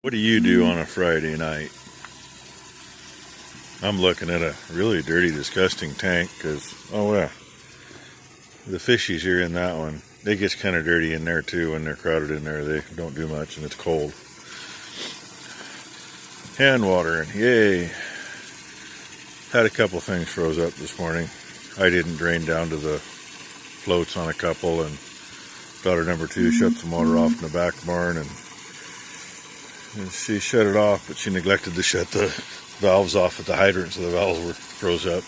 What do you do on a Friday night? I'm looking at a really dirty, disgusting tank because, oh yeah, the fishies are in that one. It gets kind of dirty in there too when they're crowded in there. They don't do much and it's cold. Hand watering, yay. Had a couple things froze up this morning. I didn't drain down to the floats on a couple, and daughter number 2 shut some water off in the back barn, and she shut it off, but she neglected to shut the valves off at the hydrant, so the valves were froze up.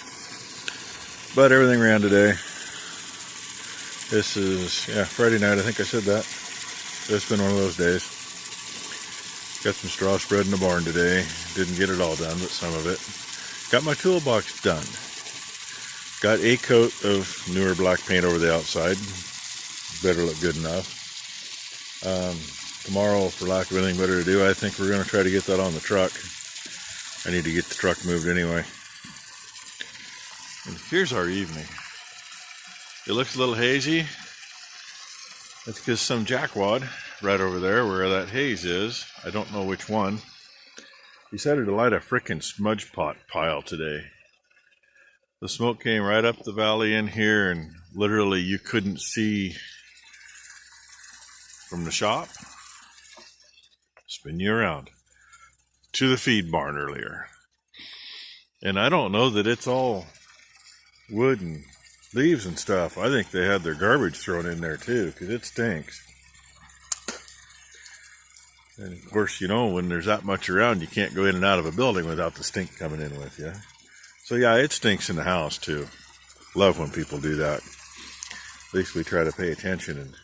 But everything ran today. This is, Friday night, I think I said that. It's been one of those days. Got some straw spread in the barn today. Didn't get it all done, but some of it. Got my toolbox done. Got a coat of newer black paint over the outside. Better look good enough. Tomorrow, for lack of anything better to do, I think we're going to try to get that on the truck. I need to get the truck moved anyway. And here's our evening. It looks a little hazy. That's because some jackwad right over there where that haze is, I don't know which one, decided to light a frickin' smudge pot pile today. The smoke came right up the valley in here, and literally you couldn't see from the shop. Spin you around to the feed barn earlier. And I don't know that it's all wood and leaves and stuff. I think they had their garbage thrown in there too, because it stinks. And of course, when there's that much around, you can't go in and out of a building without the stink coming in with you. So yeah, it stinks in the house too. Love when people do that. At least we try to pay attention and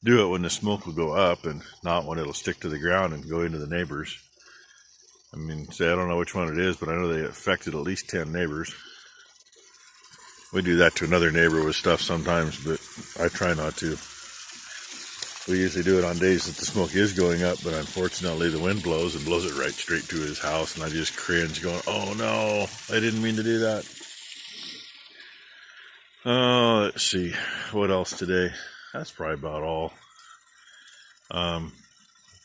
do it when the smoke will go up and not when it'll stick to the ground and go into the neighbors. I don't know which one it is, but I know they affected at least 10 neighbors. We do that to another neighbor with stuff sometimes, but I try not to. We usually do it on days that the smoke is going up, but unfortunately the wind blows and blows it right straight to his house, and I just cringe going, oh no, I didn't mean to do that. Oh, let's see, what else today? That's probably about all. I'm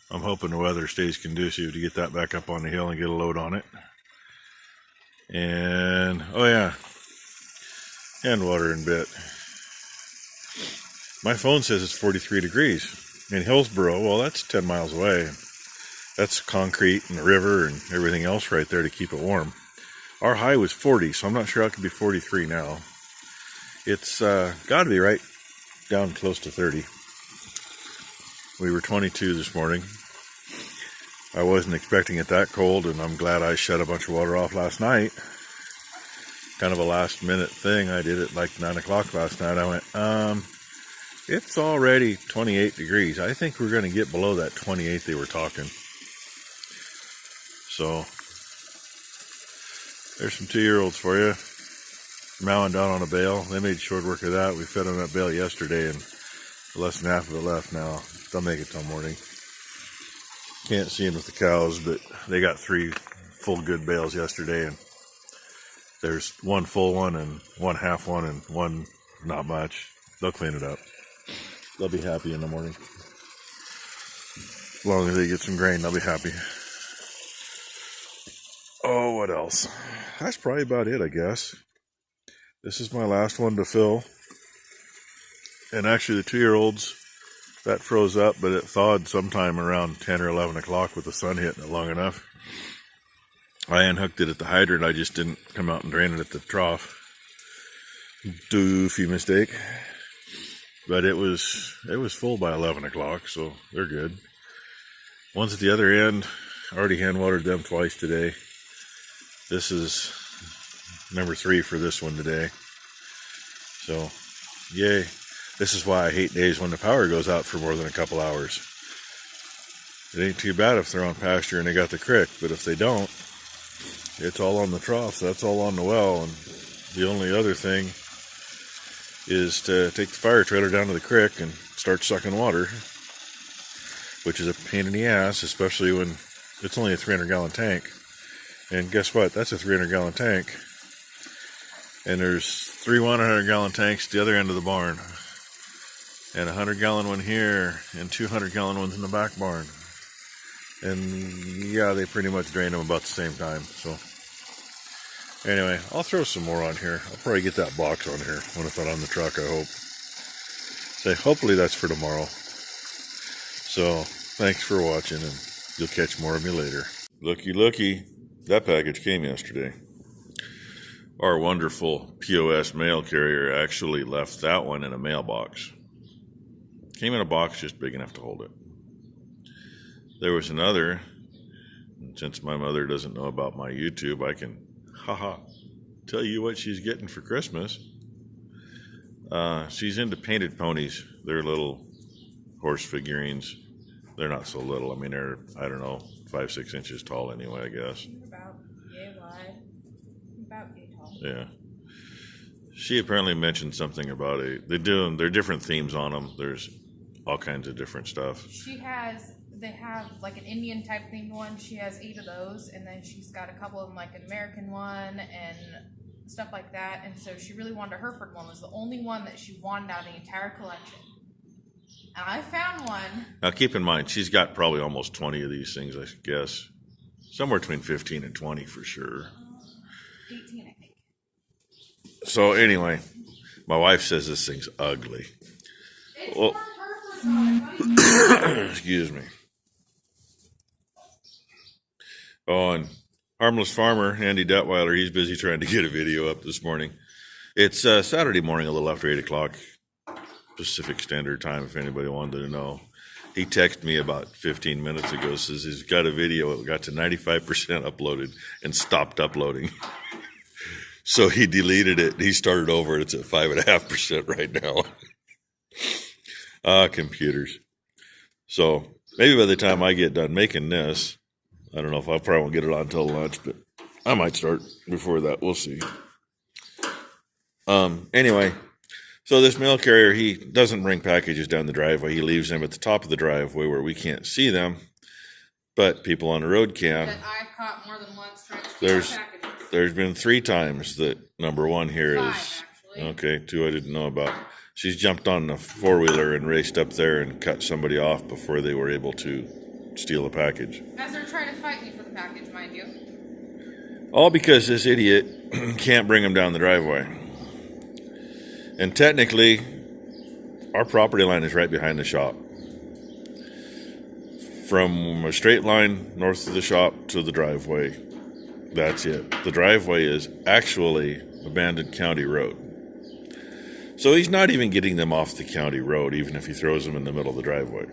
hoping the weather stays conducive to get that back up on the hill and get a load on it. And, oh yeah, hand watering bit. My phone says it's 43 degrees in Hillsboro. Well, that's 10 miles away. That's concrete and the river and everything else right there to keep it warm. Our high was 40, so I'm not sure how it could be 43 now. It's got to be right down close to 30. We were 22 this morning. I wasn't expecting it that cold, and I'm glad I shut a bunch of water off last night. Kind of a last minute thing. I did it like 9 o'clock last night. I went, it's already 28 degrees. I think we're going to get below that 28 they were talking. So, there's some 2-year-olds for you. Mowing down on a bale. They made short work of that. We fed on that bale yesterday, and less than half of it left now. They'll make it till morning. Can't see them with the cows, but they got 3 full good bales yesterday, and there's 1 full one and 1 half one and 1 not much. They'll clean it up. They'll be happy in the morning. As long as they get some grain, they'll be happy. Oh, what else? That's probably about it, I guess. This is my last one to fill. And actually the 2-year-olds, that froze up, but it thawed sometime around 10 or 11 o'clock with the sun hitting it long enough. I unhooked it at the hydrant. I just didn't come out and drain it at the trough. Doofy mistake. But it was full by 11 o'clock, so they're good. One's at the other end. I already hand watered them twice today. This is number 3 for this one today. So, yay. This is why I hate days when the power goes out for more than a couple hours. It ain't too bad if they're on pasture and they got the crick, but if they don't, it's all on the trough, that's all on the well, and the only other thing is to take the fire trailer down to the creek and start sucking water, which is a pain in the ass, especially when it's only a 300-gallon tank. And guess what? That's a 300-gallon tank. And there's 3 100-gallon tanks at the other end of the barn. And a 100-gallon one here, and 200-gallon ones in the back barn. And yeah, they pretty much drain them about the same time. So anyway, I'll throw some more on here. I'll probably get that box on here when it's not on the truck, I hope. So hopefully that's for tomorrow. So thanks for watching, and you'll catch more of me later. Looky, that package came yesterday. Our wonderful POS mail carrier actually left that one in a mailbox. Came in a box just big enough to hold it. There was another, and since my mother doesn't know about my YouTube, I can, tell you what she's getting for Christmas. She's into painted ponies. They're little horse figurines. They're not so little. I mean, they're, I don't know, 5-6 inches tall anyway, I guess. About yay wide. About yay tall. Yeah. She apparently mentioned something about they're different themes on them. There's all kinds of different stuff. They have like an Indian type themed one. She has 8 of those, and then she's got a couple of them, like an American one and stuff like that. And so she really wanted a Hereford one. It was the only one that she wanted out of the entire collection. And I found one. Now keep in mind, she's got probably almost 20 of these things, I guess. Somewhere between 15 and 20 for sure. 18, I think. So anyway, my wife says this thing's ugly. It's Hereford. Excuse me. Oh, and Harmless Farmer, Andy Detweiler, he's busy trying to get a video up this morning. It's Saturday morning, a little after 8 o'clock Pacific Standard Time, if anybody wanted to know. He texted me about 15 minutes ago, says he's got a video, it got to 95% uploaded and stopped uploading. So he deleted it, he started over, and it's at 5.5% right now. Computers. So maybe by the time I get done making this, I don't know if I probably won't get it on until lunch, but I might start before that. We'll see. Anyway, so this mail carrier, he doesn't bring packages down the driveway. He leaves them at the top of the driveway where we can't see them, but people on the road can. That I caught more than once trying to steal packages. There's been 3 times that number one here 5, is actually. okay. 2 I didn't know about. She's jumped on a 4-wheeler and raced up there and cut somebody off before they were able to steal a package. As they're trying to fight me for the package, mind you. All because this idiot can't bring them down the driveway. And technically, our property line is right behind the shop. From a straight line north of the shop to the driveway, that's it. The driveway is actually abandoned county road. So he's not even getting them off the county road, even if he throws them in the middle of the driveway.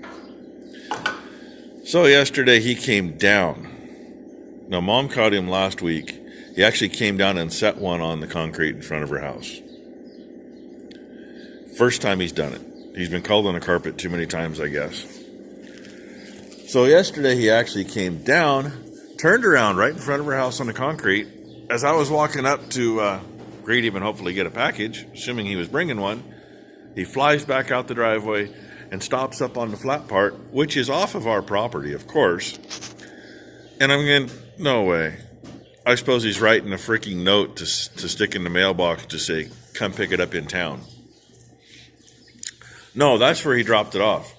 So yesterday he came down. Now Mom caught him last week. He actually came down and set one on the concrete in front of her house. First time he's done it. He's been called on the carpet too many times, I guess. So yesterday he actually came down, turned around right in front of her house on the concrete. As I was walking up to greet him and hopefully get a package, assuming he was bringing one, he flies back out the driveway and stops up on the flat part, which is off of our property, of course. And I'm going, no way. I suppose he's writing a freaking note to stick in the mailbox to say, come pick it up in town. No, that's where he dropped it off.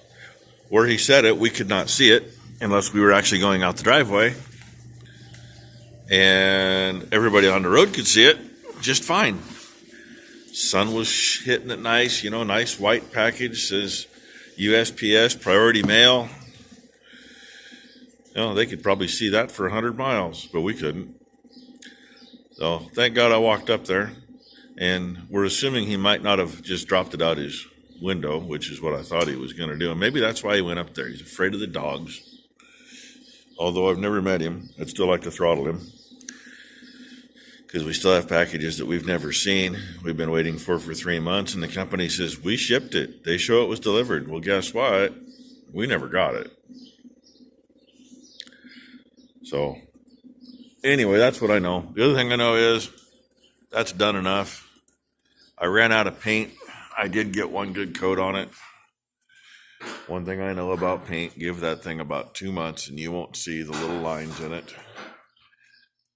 Where he said it, we could not see it unless we were actually going out the driveway. And everybody on the road could see it just fine. Sun was hitting it nice, nice white package, says USPS, priority mail. They could probably see that for 100 miles, but we couldn't. So thank God I walked up there, and we're assuming he might not have just dropped it out his window, which is what I thought he was going to do. And maybe that's why he went up there. He's afraid of the dogs. Although I've never met him, I'd still like to throttle him, because we still have packages that we've never seen. We've been waiting for 3 months, and the company says, we shipped it. They show it was delivered. Well, guess what? We never got it. So, anyway, that's what I know. The other thing I know is that's done enough. I ran out of paint. I did get one good coat on it. One thing I know about paint, give that thing about 2 months, and you won't see the little lines in it.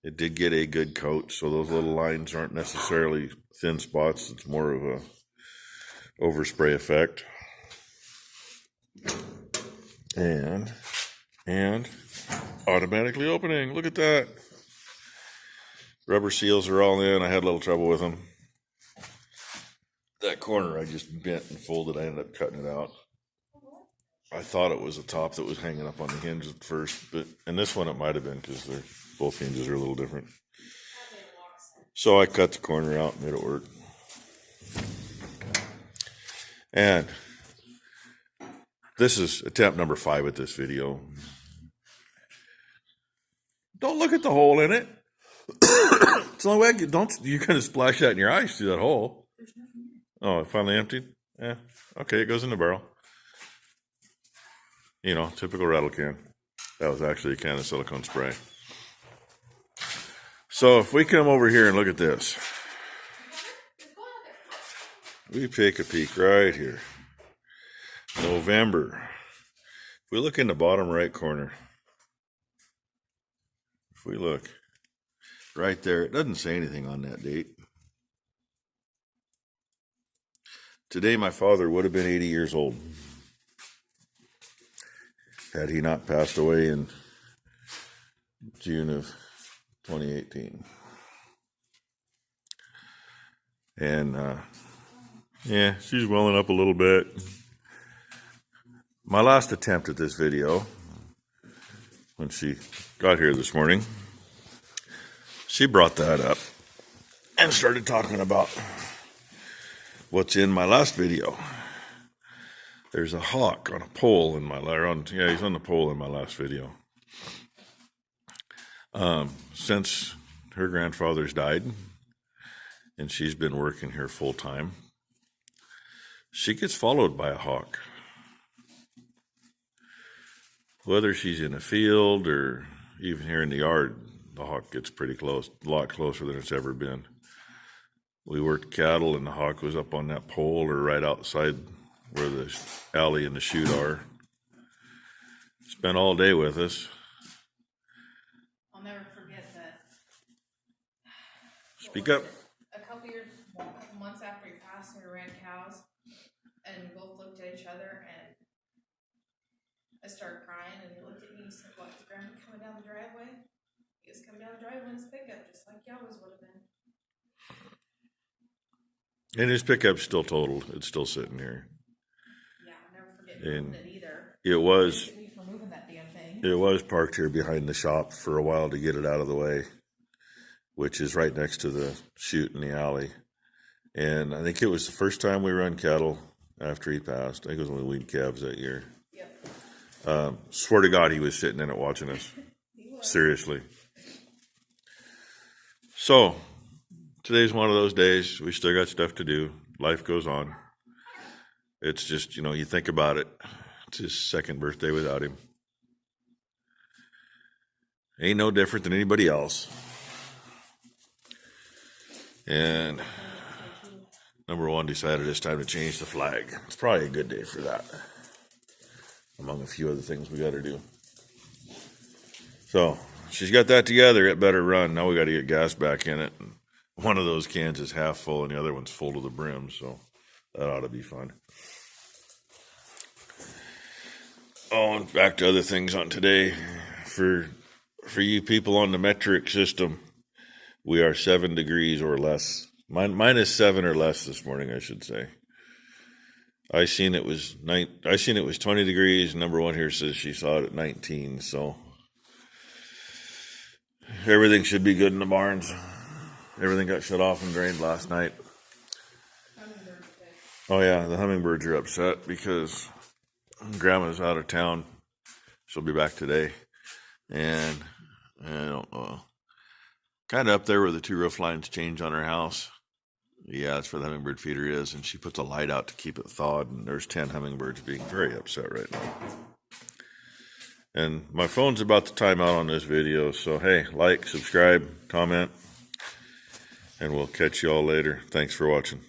It did get a good coat, so those little lines aren't necessarily thin spots. It's more of a overspray effect. And Automatically opening. Look at that. Rubber seals are all in. I had a little trouble with them. That corner I just bent and folded. I ended up cutting it out. I thought it was the top that was hanging up on the hinge at first, and this one it might have been because both hinges are a little different. So I cut the corner out and made it work. And this is attempt number 5 at this video. Don't look at the hole in it. It's the only way you're going to splash that in your eyes through that hole. Oh, it finally emptied? Yeah. Okay, it goes in the barrel. You know, typical rattle can. That was actually a can of silicone spray. So if we come over here and look at this, we take a peek right here. November. If we look in the bottom right corner, if we look right there, it doesn't say anything on that date. Today my father would have been 80 years old had he not passed away in June of 2018. And yeah, she's welling up a little bit. My last attempt at this video, when she got here this morning, she brought that up and started talking about what's in my last video. There's a hawk on a pole in he's on the pole in my last video. Since her grandfather's died and she's been working here full time, she gets followed by a hawk. Whether she's in a field or even here in the yard, the hawk gets pretty close, a lot closer than it's ever been. We worked cattle and the hawk was up on that pole or right outside where the alley and the chute are. Spent all day with us. I'll never forget that. Speak up. A couple months after he passed, we ran cows, and we both looked at each other, and I started crying, and he looked at me and he said, "What, is Grandma coming down the driveway?" He was coming down the driveway in his pickup, just like you always would have been. And his pickup's still totaled. It's still sitting here. Yeah, I'll never forget moving it either. It was. For moving that damn thing. It was parked here behind the shop for a while to get it out of the way, which is right next to the chute in the alley. And I think it was the first time we run cattle after he passed. I think it was when we weaned calves that year. Yep. Swear to God, he was sitting in it watching us. Seriously. So, today's one of those days. We still got stuff to do. Life goes on. It's just, you think about it. It's his second birthday without him. Ain't no different than anybody else. And number 1 decided it's time to change the flag. It's probably a good day for that, among a few other things we got to do. So, she's got that together. It better run. Now we got to get gas back in it. One of those cans is half full and the other one's full to the brim, so that ought to be fun. Oh, and back to other things on today. For you people on the metric system, we are 7 degrees or less. Mine is 7 or less this morning, I should say. I seen it was 20 degrees. Number 1 here says she saw it at 19, so everything should be good in the barns. Everything got shut off and drained last night. Oh yeah, the hummingbirds are upset because Grandma's out of town. She'll be back today. And I don't know. Kind of up there where the 2 roof lines change on her house. Yeah, that's where the hummingbird feeder is. And she puts a light out to keep it thawed. And there's 10 hummingbirds being very upset right now. And my phone's about to time out on this video. So, hey, like, subscribe, comment. And we'll catch you all later. Thanks for watching.